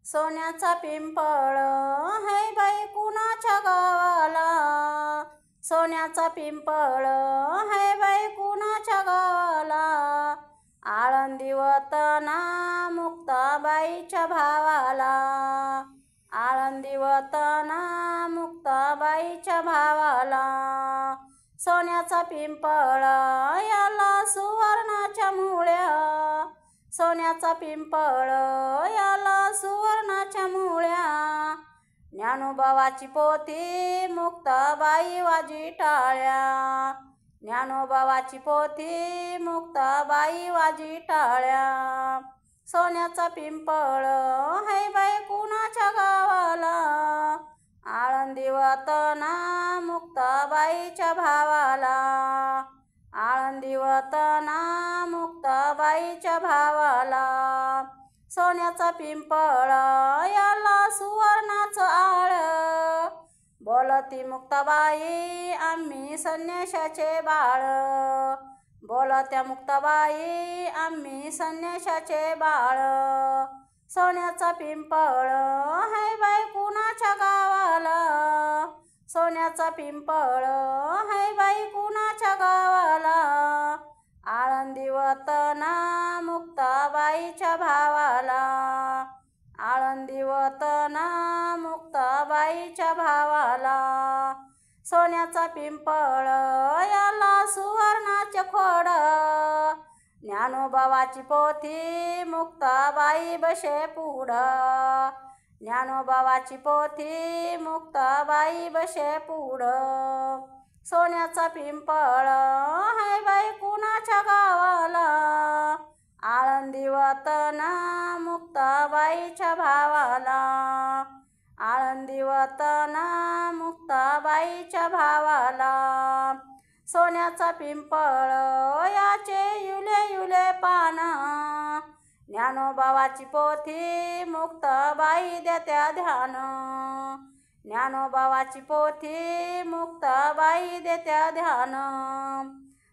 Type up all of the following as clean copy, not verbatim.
सोन्याचा पिंपळ है बाई कुणाच्या गावाला, सोन्याचा पिंपळ है बाई कुणाच्या गावाला। आळंदी वतना मुक्ताबाईच्या भावाला, आळंदी वतना मुक्ताबाईच्या भावाला। सोन्याचा पिंपळ याला सुवर्णाच्या मुळ्या, सोन्याचा पिंपळ याला सुवर्णाच्या मुळ्या। ज्ञानोबावाची पोथी मुक्ताबाई वाजी टाळ्या, ज्ञानोबावाची पोथी मुक्ताबाई वाजी टाळ्या। सोन्याचा पिंपळ है बाई कुणाच्या गावाला, आळंदी वतना मुक्ताबाईच्या भावाला, आळंदी वतना मुक्ताबाईच्या भावाला। सोन्याचा पिंपळ याला सुवर्णाचं आळ, बोलती मुक्ताबाई आम्ही संन्याशाचे बाळ, बोलत्या मुक्ताबाई आम्ही संन्याशाचे बाळ। सोन्याचा पिंपळ है बाई कुणाच्या गावाला, सोन्याचा पिंपळ है बाई कुणाच्या गावाला। आळंदी वतना मुक्ताबाईच्या भावाला, आळंदी वतना मुक्ताबाईच्या भावाला। सोन्याचा पिंपळ याला सुवर्णाचे खोड, ज्ञानोबावाची पोथी मुक्ताबाई बसे पुढं, ज्ञानोबावाची पोथी मुक्ताबाई बसे पुढं। सोन्याचा पिंपळ है बाई कुणाच्या गावाला, आळंदी वतना मुक्ताबाईच्या भावाला, आळंदी वतना मुक्ताबाईच्या भावाला। सोन्याचा पिंपळ याचे युले युले पान, ज्ञानोबावाची पोथी मुक्ताबाई देत्या ध्यान, ज्ञानोबावाची पोथी मुक्ताबाई देत्या ध्यान।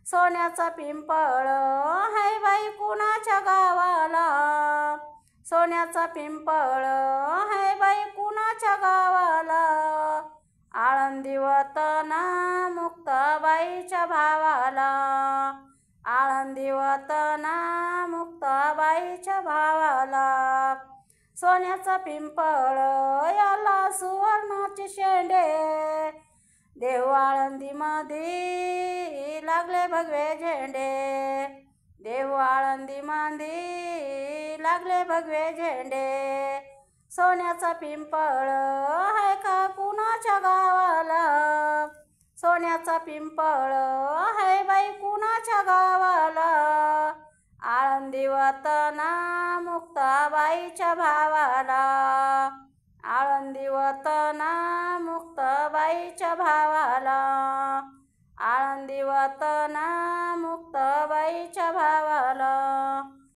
सोन्याचा पिंपळ है बाई कुणाच्या गावाला, सोन्याचा पिंपळ है बाई कुणाच्या गावाला। आळंदी वतना मुक्ताबाईच्या भावाला, आळंदी वतना मुक्ताबाईच्या भावाला। सोन्याचा पिंपळ याला सुवर्णाचे शेंडे, देहू आळंदीमध्ये लागले भगवे झेंडे, देहू आळंदीमध्ये लागले भगवे झेंडे। सोन्याचा पिंपळ है का कुणाच्या गावाला, सोन्याचा पिंपळ है बाई कुणाच्या गावाला। आळंदी वतना मुक्ताबाईच्या भावाला, आळंदी वतना मुक्ताबाईच्या भावाला, आळंदी वतना मुक्ताबाईच्या भावाला।